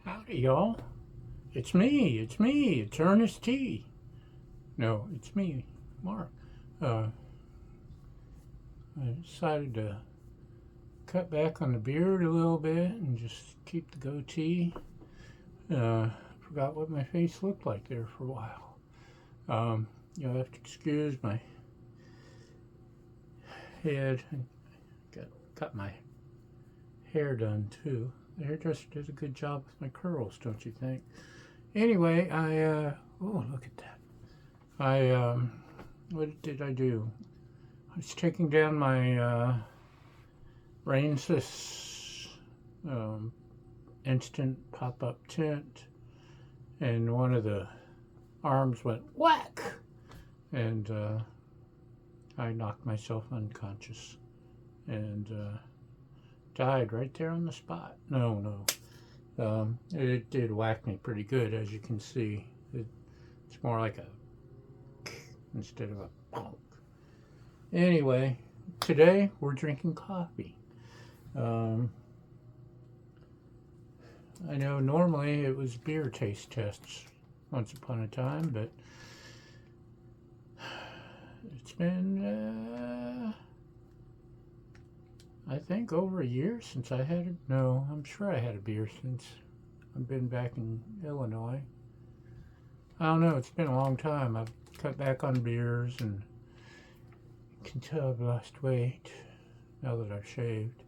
Howdy, y'all. It's me. It's Ernest T. No, it's me, Mark. I decided to cut back on the beard a little bit and just keep the goatee. Forgot what my face looked like there for a while. You'll have to excuse my head. Got my hair done too. The hairdresser did a good job with my curls, don't you think? Anyway, oh, look at that. What did I do? I was taking down my Rainsys instant pop-up tent, and one of the arms went whack, and I knocked myself unconscious and died right there on the spot. No. It did whack me pretty good, as you can see. It's more like a instead of a bonk. Anyway, today we're drinking coffee. I know normally it was beer taste tests once upon a time, but it's been I think over a year since I had it. No, I'm sure I had a beer since I've been back in Illinois. I don't know, it's been a long time. I've cut back on beers and can tell I've lost weight now that I've shaved.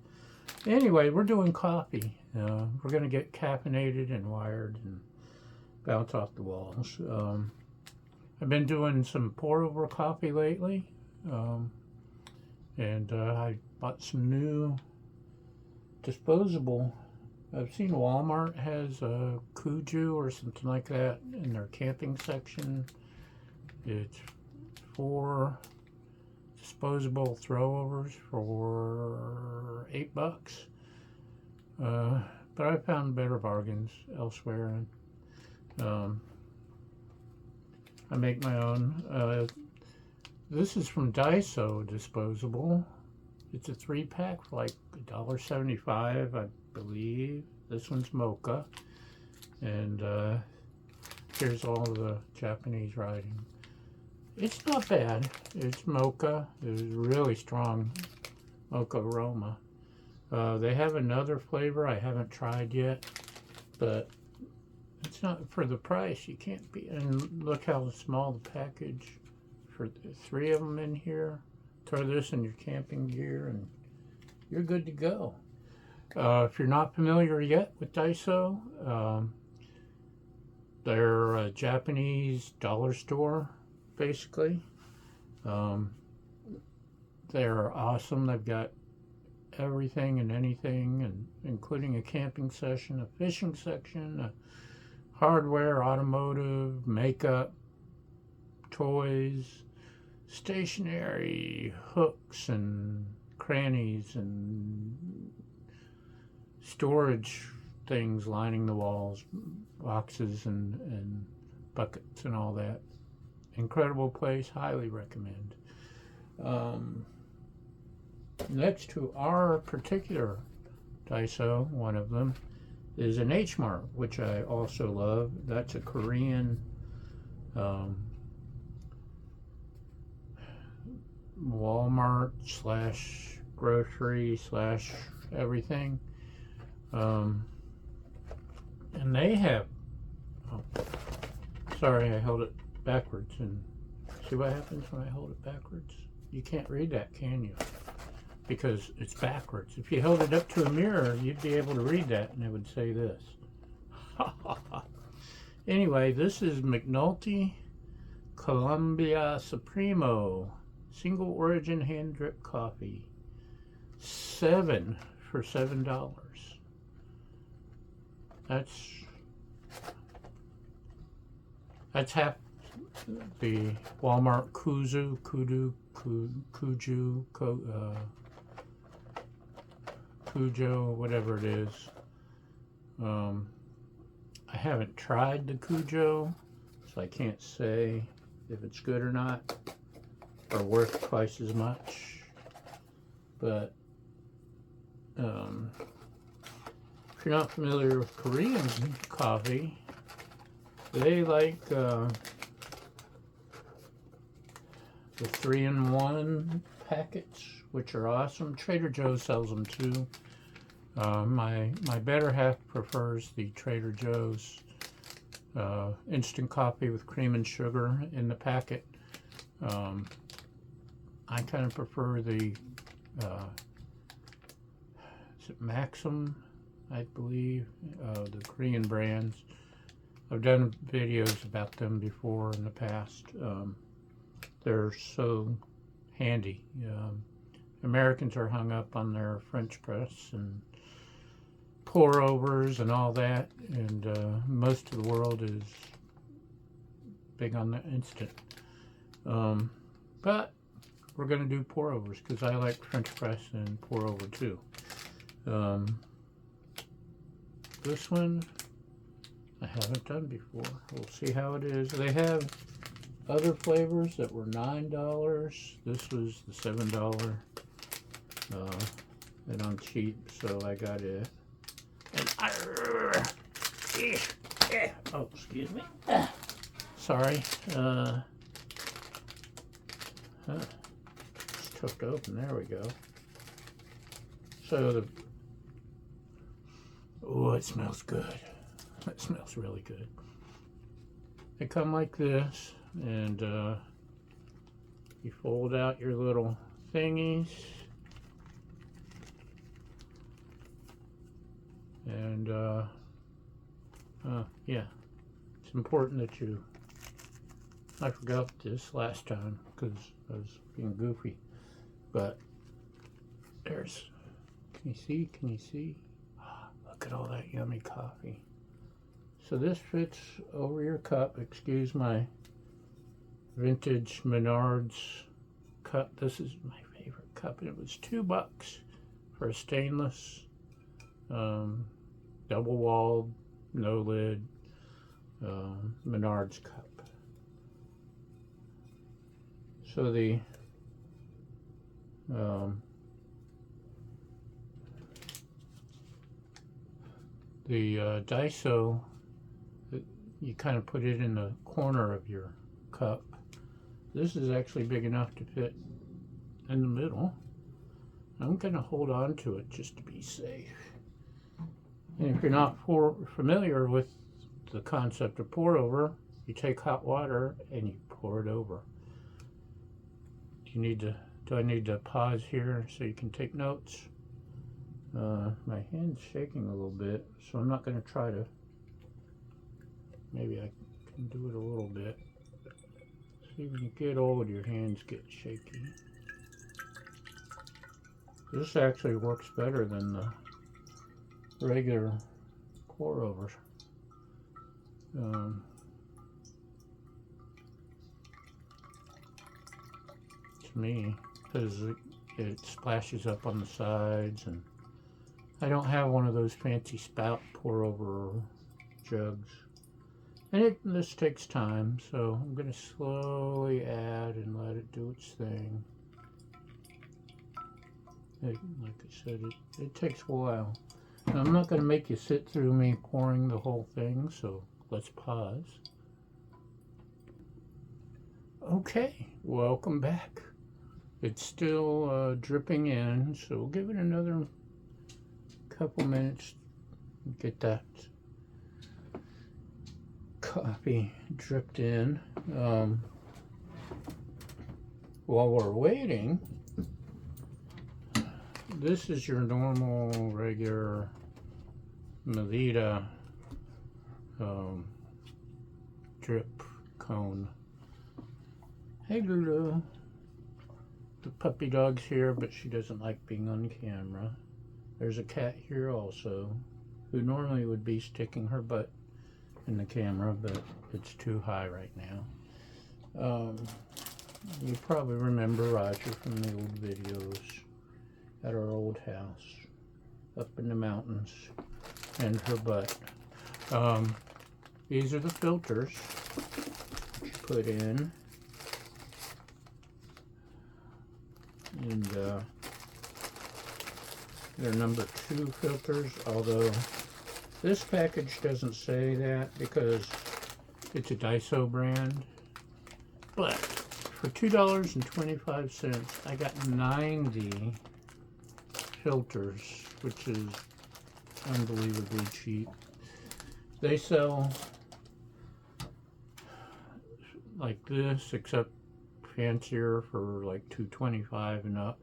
Anyway, we're doing coffee. We're going to get caffeinated and wired and bounce off the walls. I've been doing some pour over coffee lately. And I bought some new disposable. I've seen Walmart has a Kuju or something like that in their camping section. It's 4 disposable throwovers for $8. But I found better bargains elsewhere. And I make my own. This is from Daiso disposable. It's a 3-pack for like $1.75, I believe. This one's mocha. And here's all the Japanese writing. It's not bad. It's mocha. It's really strong mocha aroma. They have another flavor I haven't tried yet, but it's not for the price. You can't be. And look how small the package. For 3 of them in here. Throw this in your camping gear and you're good to go. If you're not familiar yet with Daiso, they're a Japanese dollar store, basically. They're awesome. They've got everything and anything, and including a camping section, a fishing section, a hardware, automotive, makeup, toys, stationery, hooks and crannies and storage things lining the walls, boxes and buckets and all that. Incredible place, highly recommend. Next to our particular Daiso, one of them, is an Hmart, which I also love. That's a Korean Walmart / grocery / everything. And they have, sorry, I held it backwards, and see what happens when I hold it backwards? You can't read that, can you? Because it's backwards. If you held it up to a mirror, you'd be able to read that, and it would say this. Anyway, this is McNulty Columbia Supremo single origin hand drip coffee. 7 for $7. That's half the Walmart Kuju, Kujo, whatever it is. I haven't tried the Kujo, so I can't say if it's good or not, or worth twice as much. But If you're not familiar with Korean coffee, they like the 3-in-1 packets, which are awesome. Trader Joe's sells them too. My better half prefers the Trader Joe's instant coffee with cream and sugar in the packet. I kind of prefer the is it Maxim, I believe, the Korean brands. I've done videos about them before in the past. They're so handy. Americans are hung up on their French press and pour overs and all that, and most of the world is big on the instant. But we're going to do pour overs because I like French press and pour over too. This one I haven't done before. We'll see how it is. They have other flavors that were $9. This was the $7. And I'm cheap, so I got it. And oh, excuse me. Sorry. It's tucked open. There we go. So the it smells good. It smells really good. They come like this, and you fold out your little thingies, and yeah, it's important that you. I forgot this last time because I was being goofy, but there's. Can you see? Can you see? Look at all that yummy coffee. So this fits over your cup. Excuse my vintage Menards cup. This is my favorite cup, and it was $2 for a stainless, double-walled, no lid Menards cup. So the Daiso, you kind of put it in the corner of your cup. This is actually big enough to fit in the middle. I'm going to hold on to it just to be safe. And if you're not familiar with the concept of pour over, you take hot water and you pour it over. Do I need to pause here so you can take notes? My hand's shaking a little bit, so I'm not going to try to. Maybe I can do it a little bit. See, when you get old, your hands get shaky. This actually works better than the regular pour overs. To me, because it splashes up on the sides, and I don't have one of those fancy spout pour over jugs. And this takes time, so I'm going to slowly add and let it do its thing. Like I said, it takes a while. Now, I'm not going to make you sit through me pouring the whole thing, so let's pause. Okay, welcome back. It's still dripping in, so we'll give it another couple minutes to get that coffee dripped in. While we're waiting, this is your normal, regular Melita drip cone. Hey Lulu. The puppy dog's here, but she doesn't like being on camera. There's a cat here also, who normally would be sticking her butt in the camera, but it's too high right now. You probably remember Roger from the old videos at our old house up in the mountains, and her butt. These are the filters that you put in, and they're number 2 filters, although This package doesn't say that because it's a Daiso brand, but for $2.25, I got 90 filters, which is unbelievably cheap. They sell like this, except fancier, for like $2.25 and up.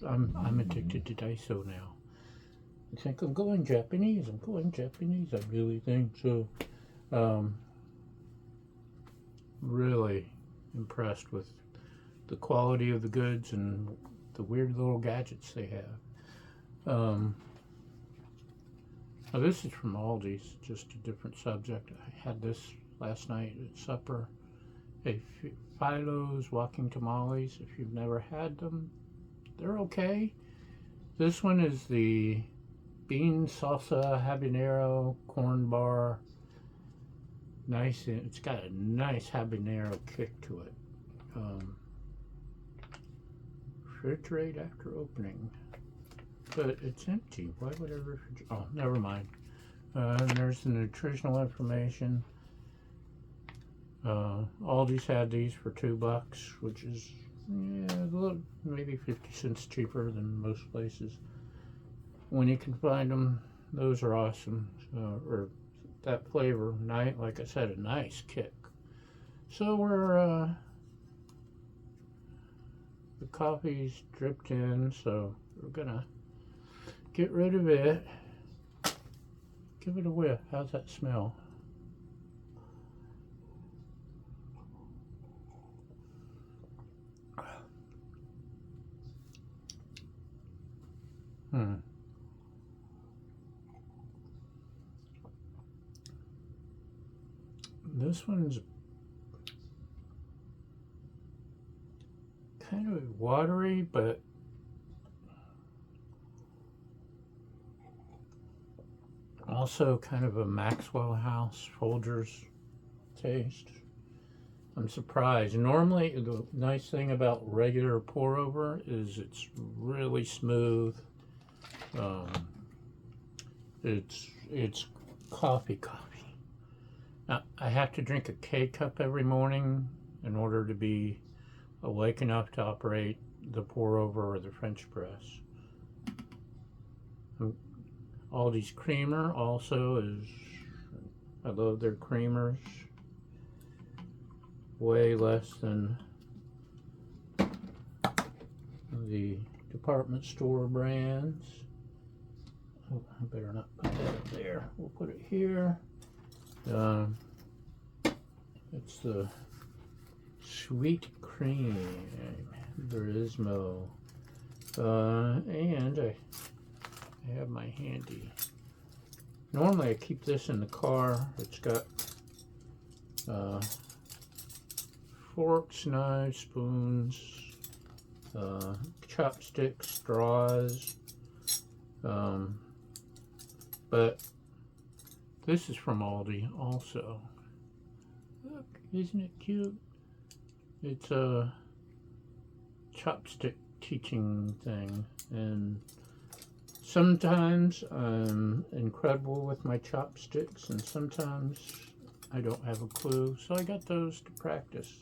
I'm addicted to Daiso now. I think I'm going Japanese. I really think so. Really impressed with the quality of the goods and the weird little gadgets they have. Now this is from Aldi's, just a different subject. I had this last night at supper. Hey, Philo's Walking Tamales. If you've never had them, they're okay. This one is the bean salsa habanero corn bar. Nice, it's got a nice habanero kick to it. Refrigerate after opening, but it's empty. Why would I refrigerate? Oh, never mind. And there's the nutritional information. Aldi's had these for $2, which is maybe 50 cents cheaper than most places. When you can find them, those are awesome. Or that flavor, like I said, a nice kick. So we're the coffee's dripped in, so we're gonna get rid of it. Give it a whiff. How's that smell? This one's kind of watery, but also kind of a Maxwell House Folgers taste. I'm surprised. Normally, the nice thing about regular pour over is it's really smooth. It's coffee. Now, I have to drink a K-cup every morning in order to be awake enough to operate the pour over or the French press. Aldi's creamer also is, I love their creamers. Way less than the department store brands. Oh, I better not put that up there. We'll put it here. It's the sweet cream Verismo, and I have my handy. Normally I keep this in the car. It's got forks, knives, spoons, chopsticks, straws, but this is from Aldi also. Look, isn't it cute? It's a chopstick teaching thing, and sometimes I'm incredible with my chopsticks, and sometimes I don't have a clue, so I got those to practice.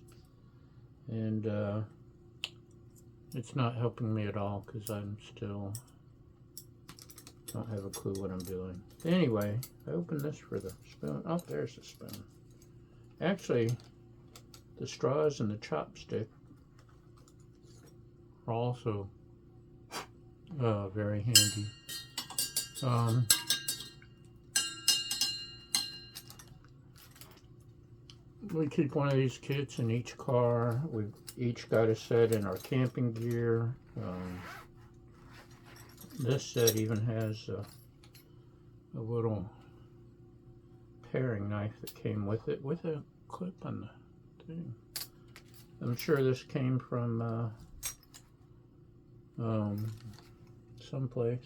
And it's not helping me at all because I'm still don't have a clue what I'm doing. Anyway, I opened this for the spoon. Oh, there's the spoon. Actually, the straws and the chopstick are also very handy. We keep one of these kits in each car. We've each got a set in our camping gear. This set even has a little paring knife that came with it, with a clip on the thing. I'm sure this came from someplace.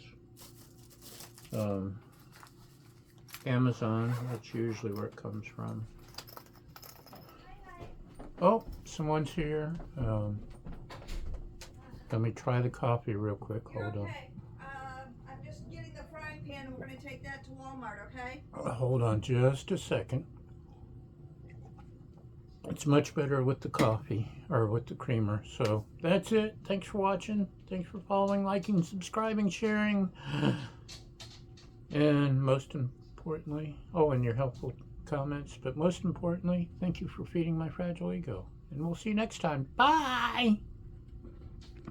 Amazon, that's usually where it comes from. Oh, someone's here. Let me try the coffee real quick. Hold on. take that to Walmart, okay? Hold on just a second. It's much better with the coffee or with the creamer. So that's it. Thanks for watching. Thanks for following, liking, subscribing, sharing. And most importantly, and your helpful comments. But most importantly, thank you for feeding my fragile ego. And we'll see you next time. Bye!